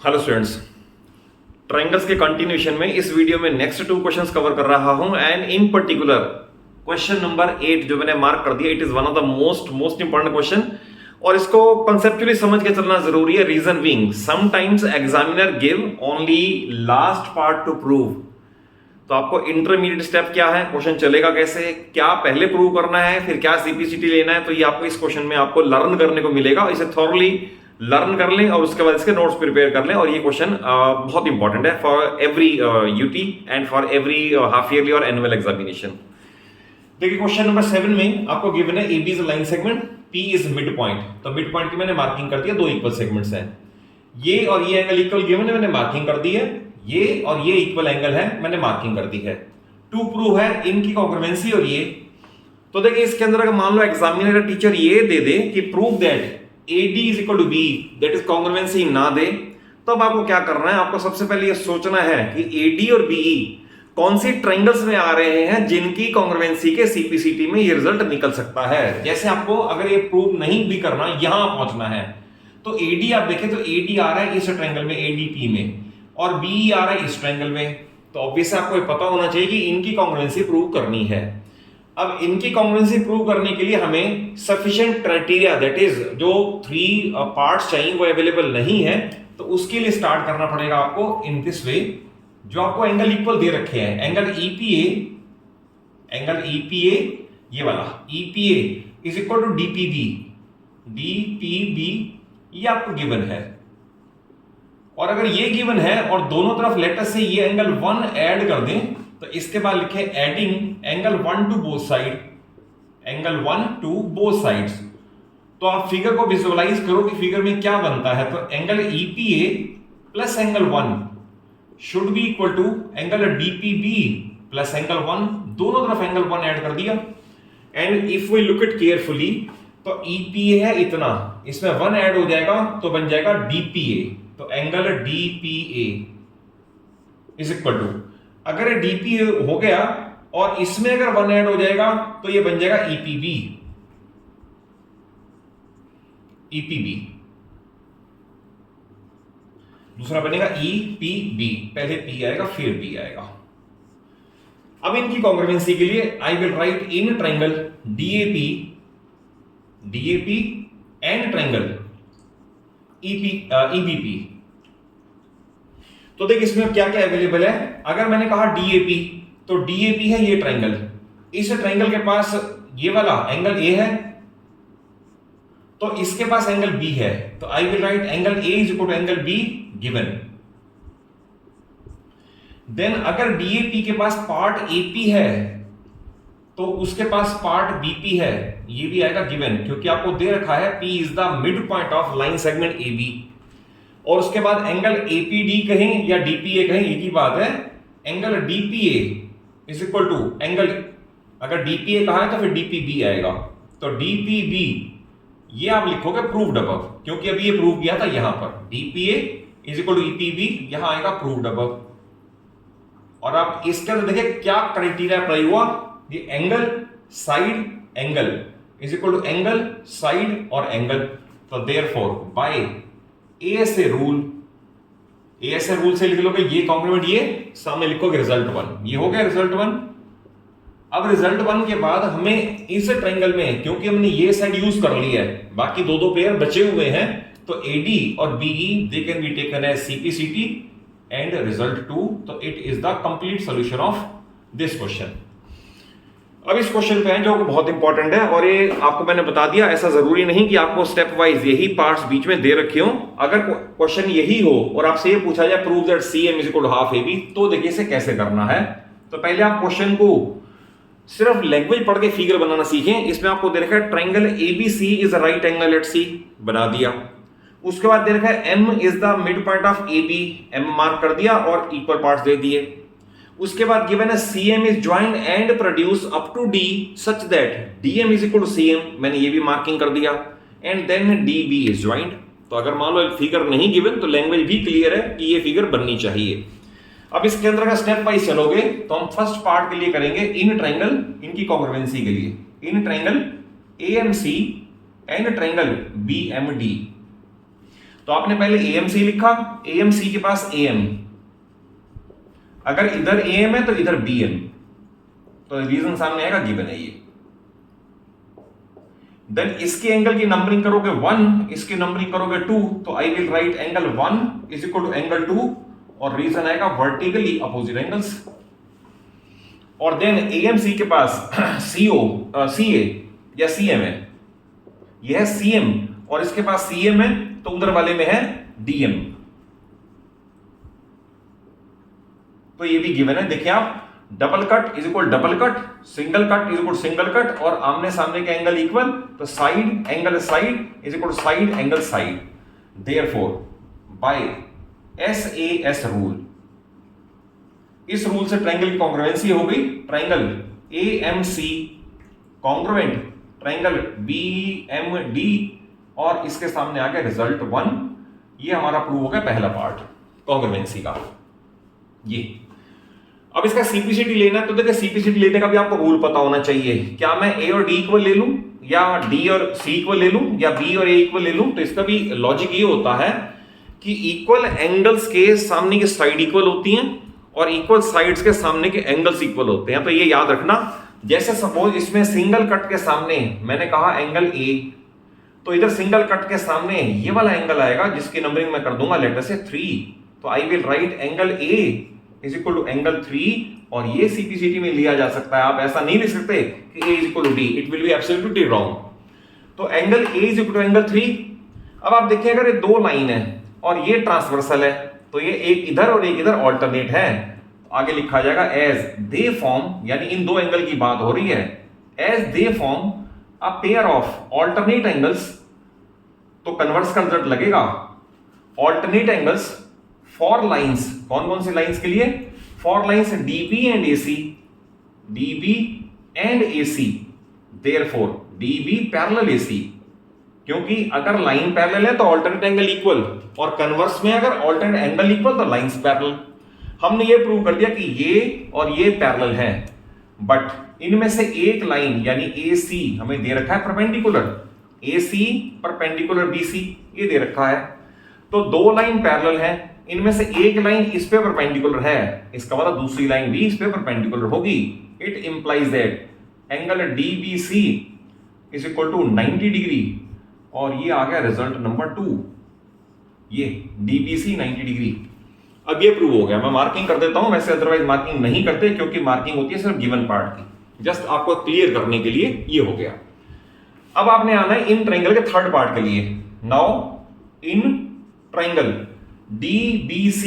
Hello students, triangles के continuation में इस वीडियो में नेक्स्ट 2 क्वेश्चंस कवर कर रहा हूं and in particular question number 8 जो मैंने मार्क कर दिया, it is one of the most important question और इसको कंसेप्चुअली समझ के चलना जरूरी है। Reason being sometimes examiner give only last part to prove. तो आपको इंटरमीडिएट स्टेप क्या है, क्वेश्चन चलेगा कैसे, क्या पहले प्रूव करना है, फिर क्या सीपीसीटी लेना है, तो ये आपको इस क्वेश्चन में आपको लर्न करने को मिलेगा। इसे थॉरली लर्न कर लें और उसके बाद इसके नोट्स प्रिपेयर कर लें। और ये क्वेश्चन बहुत इंपॉर्टेंट है for every UT and for every half yearly और एनुअल एग्जामिनेशन। देखिए क्वेश्चन नंबर 7 में आपको गिवन है AB is line segment, P is mid point. तो मिड पॉइंट की मैंने मार्किंग कर दिया, दो इक्वल सेगमेंट्स हैं, ये और ये एंगल इक्वल गिवन है, मैंने मार्किंग कर दी है। ये और ये इक्वल एंगल है, मैंने मार्किंग कर दी है। टू प्रूव है इनकी कॉन्ग्रुएंसी और ये। तो देखिए इसके अंदर अगर मान लो एग्जामिनर टीचर ये दे दे कि prove that AD is equal to B, that is congruency ना दे, तो अब आपको क्या करना है, आपको सबसे पहले ये सोचना है कि AD और BE कौन सी ट्रायंगल्स में आ रहे हैं जिनकी कॉन्ग्रुएंसी के सीपीसीटी में ये रिजल्ट निकल सकता है। जैसे आपको अगर ये प्रूव नहीं भी करना, यहां पहुंचना है, तो AD आप देखें तो AD आ रहा है इस ट्रायंगल में ADP में और BE आ रहा है इस ट्रायंगल में। तो ऑब्वियसली आपको ये पता होना चाहिए कि इनकी कॉन्ग्रुएंसी प्रूव करनी है। अब इनकी कॉन्ग्रुएंसी प्रूव करने के लिए हमें सफिशिएंट क्राइटेरिया, दैट इज जो 3 पार्ट्स चाहिए वो अवेलेबल नहीं है, तो उसके लिए स्टार्ट करना पड़ेगा आपको इन दिस वे। जो आपको एंगल इक्वल दे रखे हैं, एंगल EPA ये वाला EPA is equal to DPB ये आपको गिवन है। और अगर ये गिवन है और दोनों तरफ लेटर से ये एंगल 1 ऐड कर दें, तो इसके बाद लिखे adding angle 1 to both side, angle 1 to both sides. तो आप फिगर को विजुअलाइज करो कि फिगर में क्या बनता है। तो angle EPA plus angle 1 should be equal to angle DPB plus angle 1, दोनों तरफ एंगल 1 ऐड कर दिया। And if we look it carefully तो EPA है इतना, इसमें 1 ऐड हो जाएगा तो बन जाएगा DPA। तो angle DPA is equal to, अगर DPA हो गया और इसमें अगर 1 ऐड हो जाएगा तो ये बन जाएगा EPB। दूसरा बनेगा EPB, पहले P आएगा फिर B आएगा। अब इनकी कॉन्ग्रुएंसी के लिए आई will right in triangle DAP and triangle EBP। तो देख इसमें क्या क्या अवेलेबल है। अगर मैंने कहा DAP, तो DAP है ये ट्रायंगल, इस ट्रायंगल के पास ये वाला एंगल A है, तो इसके पास एंगल B है, तो I will write angle A is equal to angle B given. Then अगर DAP के पास पार्ट AP है तो उसके पास पार्ट BP है, ये भी आएगा गिवन, क्योंकि आपको दे रखा है P is the mid point of line segment AB। और उसके बाद एंगल APD कहें या DPA कहें, एक ही बात है। Angle DPA is equal to angle, अगर DPA कहा है तो फिर DPB आएगा, तो DPB ये आप लिखोगे प्रूव्ड अबव, क्योंकि अभी ये प्रूव किया था यहां पर। DPA is equal to EPB, यहां आएगा प्रूव्ड अबव। और आप इसके अंदर देखिए क्या क्राइटेरिया अप्लाई हुआ, ये angle side angle is equal to angle side और एंगल। तो देयरफॉर बाय ASA रूल से लिख लोगे ये कॉम्प्लीमेंट, ये सामने लिखोगे रिजल्ट 1, ये हो गया रिजल्ट 1। अब रिजल्ट 1 के बाद हमें इस ट्रायंगल में, क्योंकि हमने ये साइड यूज कर लिया है, बाकी दो पेयर बचे हुए हैं, तो AD और BE they can be taken as CPCT and result 2। तो it is the complete solution of this question. अब इस क्वेश्चन पे है जो बहुत इंपॉर्टेंट है, और ये आपको मैंने बता दिया, ऐसा जरूरी नहीं कि आपको स्टेप वाइज यही पार्ट्स बीच में दे रखे हो। अगर क्वेश्चन यही हो और आपसे ये पूछा जाए prove that CM is equal to half AB, तो देखिए इसे कैसे करना है। तो पहले आप क्वेश्चन को सिर्फ लैंग्वेज पढ़ के फिगर बनाना सीखें। इसमें आपको दे रखा है triangle ABC is right angle at C, बना दिया। उसके बाद दे रखा है M is the mid point of AB, M mark कर दिया और इक्वल पार्ट्स दे दिए। उसके बाद गिवन है CM is joined and produce up to D such that DM is equal to CM, मैंने ये भी मार्किंग कर दिया। And then DB is joined. तो अगर मान लो फिगर नहीं गिवन तो लैंग्वेज भी क्लियर है कि ये फिगर बननी चाहिए। अब इसके अंदर का स्टेप वाइज चलोगे तो हम फर्स्ट पार्ट के लिए करेंगे इन ट्रायंगल, इनकी कॉन्ग्रुएंसी के लिए in triangle AMC and triangle BMD। तो तो आपने पहले AMC लिखा, AMC के पास AM, अगर इधर AM है तो इधर BM, तो रीजन सामने आएगा, गिवन है ये। देन इसके एंगल की नंबरिंग करोगे 1, इसकी नंबरिंग करोगे 2, तो I will write angle 1 is equal to angle 2, और रीजन आएगा वर्टिकली अपोजिट एंगल्स। और देन AMC के पास CA या CM है, यह है CM, और इसके पास CM है, तो उधर वाले में है DM। तो ये भी गिवन है, देखिए आप, double cut is equal double cut, single cut is equal single cut, और आमने सामने के एंगल इक्वल, तो side angle side is equal side angle side. Therefore by SAS rule, इस रूल से ट्रायंगल की कॉन्ग्रुएंसी हो गई, triangle AMC congruent triangle BMD, और इसके सामने आ गया रिजल्ट 1। ये हमारा प्रूव हो गया पहला पार्ट कॉन्ग्रुएंसी का। ये अब इसका CPCT लेना है, तो देखिए CPCT लेने का भी आपको रूल पता होना चाहिए। क्या मैं A और D इक्वल ले लूं, या D और C इक्वल ले लूं, या B और A इक्वल ले लूं? तो इसका भी लॉजिक ये होता है कि इक्वल एंगल्स के सामने की साइड इक्वल होती हैं, और इक्वल साइड्स के सामने के एंगल्स इक्वल होते हैं। तो ये याद रखना, जैसे सपोज इसमें सिंगल कट के सामने मैंने कहा एंगल A, तो इधर सिंगल कट के सामने ये वाला एंगल आएगा, जिसकी नंबरिंग मैं कर दूंगा लेटर से 3, तो I will write angle A is equal to angle 3, और ये CPCT में लिया जा सकता है। आप ऐसा नहीं लिख सकते कि A is equal to D, it will be absolutely wrong. तो angle A is equal to angle 3। अब आप देखिए, अगर ये दो लाइन है और ये ट्रांसवर्सल है, तो ये एक इधर और एक इधर ऑल्टरनेट है, आगे लिखा जाएगा एज दे फॉर्म, यानी इन दो एंगल की बात हो रही है, as they form a pair of alternate angles, तो कन्वर्स का रिजल्ट लगेगा ऑल्टरनेट एंगल्स फॉर लाइंस। कौन कौन सी लाइंस के लिए? For lines DB and AC, DB and AC, therefore DB parallel AC, क्योंकि अगर लाइन पैरेलल है तो ऑल्टरनेट एंगल इक्वल, और कन्वर्स में अगर ऑल्टरनेट एंगल इक्वल तो लाइंस पैरेलल। हमने ये प्रूव कर दिया कि ये और ये पैरेलल हैं, बट इनमें से एक लाइन यानी AC हमें दे रखा है परपेंडिकुलर, AC परपेंडिकुलर BC ये दे रखा है, तो दो लाइन पैरेलल हैं, इनमें से एक लाइन इस पे परपेंडिकुलर है, इसका मतलब दूसरी लाइन भी इस पे परपेंडिकुलर होगी। It implies that angle DBC is equal to 90 degree, और ये आ गया रिजल्ट नंबर 2, ये DBC 90 डिग्री। अब ये प्रूव हो गया। मैं मार्किंग कर देता हूं, वैसे अदरवाइज मार्किंग नहीं करते, क्योंकि मार्किंग होती है सिर्फ गिवन पार्ट की, जस्ट आपको क्लियर करने के लिए ये हो गया। अब आपने आना है इन ट्रायंगल के थर्ड पार्ट के लिए। Now in triangle DBC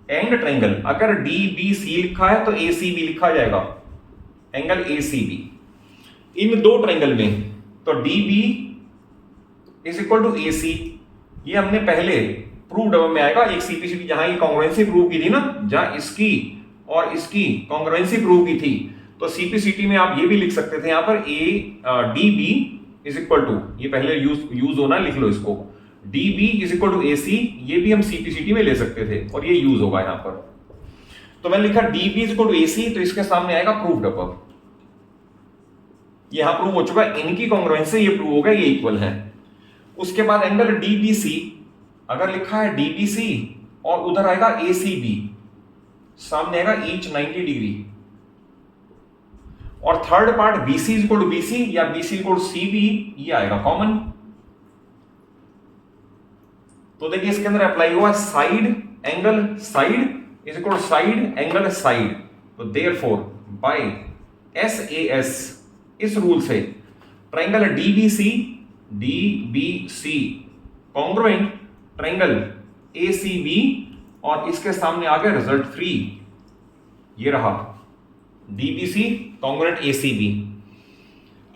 and triangle, अगर DBC लिखा है तो ACB लिखा जाएगा, एंगल ACB। इन दो ट्रायंगल में तो DB is equal to AC, ये हमने पहले प्रूव्ड में आएगा, एक CPCT जहां ये कॉन्ग्रुएंसी प्रूव की थी ना, जहां इसकी और इसकी कॉन्ग्रुएंसी प्रूव की थी, तो CPCT में आप ये भी लिख सकते थे यहां पर DB इज इक्वल टू, ये पहले यूज होना, लिख लो इसको, DB is equal to AC, ये भी हम CPCT में ले सकते थे और ये यूज होगा यहां पर। तो मैंने लिखा DB is equal to AC, तो इसके सामने आएगा प्रूव्ड अपर, यहां प्रूव हो चुका है, इनकी कॉन्ग्रुएंसी ये प्रूव हो गया, ये इक्वल है। उसके बाद एंगल DBC, अगर लिखा है DBC और उधर आएगा ACB, सामने आएगा ईच 90 डिग्री, और third part BC is equal to BC या BC is equal to CB, ये आएगा कॉमन। तो देखिए इसके अंदर अप्लाई हुआ side angle side is equal to side angle side, तो देयरफॉर बाय SAS इस रूल से triangle DBC congruent triangle ACB, और इसके सामने आ गया रिजल्ट 3, ये रहा DBC कॉन्ग्रुएंट ACB।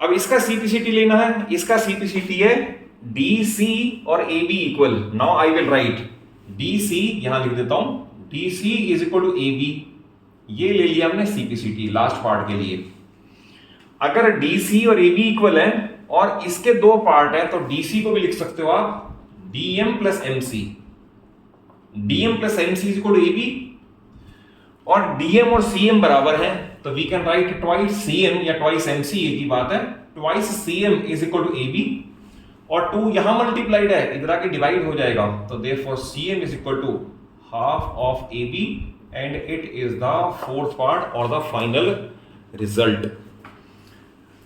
अब इसका CPCT लेना है, इसका CPCT है DC और AB equal. Now I will write DC, यहां लिख देता हूं, DC is equal to AB, ये ले लिया हमने CPCT लास्ट पार्ट के लिए। अगर DC और AB इक्वल है और इसके दो पार्ट है, तो DC को भी लिख सकते हो आप DM plus MC, DM plus MC is equal to AB, और DM और CM बराबर है, तो we can write twice CM या ट्वाइस MC, एक ही बात है, twice CM is equal to AB, और 2 यहां मल्टीप्लाइड है, इधर आके डिवाइड हो जाएगा, तो therefore CM is equal to half of AB and it is the fourth part और द फाइनल रिजल्ट।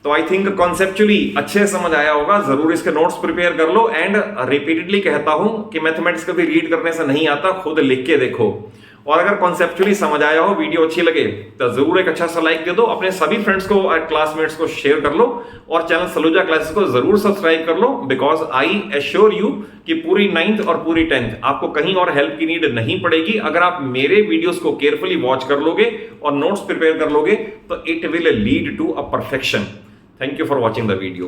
तो आई थिंक कॉन्सेप्चुअली अच्छे समझ आया होगा, जरूर इसके नोट्स प्रिपेयर कर लो। एंड रिपीटेडली कहता हूं कि मैथमेटिक्स कभी रीड करने से नहीं आता, खुद लिख के देखो। और अगर कॉन्सेप्चुअली समझ आया हो, वीडियो अच्छी लगे, तो जरूर एक अच्छा सा लाइक दे दो, अपने सभी फ्रेंड्स को और क्लासमेट्स को शेयर कर लो, और चैनल सलूजा क्लासेस को जरूर सब्सक्राइब कर लो, बिकॉज आई एश्योर यू कि पूरी 9th और पूरी 10th आपको कहीं और हेल्प की नीड नहीं पड़ेगी। अगर आप मेरे वीडियोस को केयरफुली वॉच कर लोगे और नोट्स प्रिपेयर कर लोगे, तो it will lead to a perfection. Thank you for watching the video.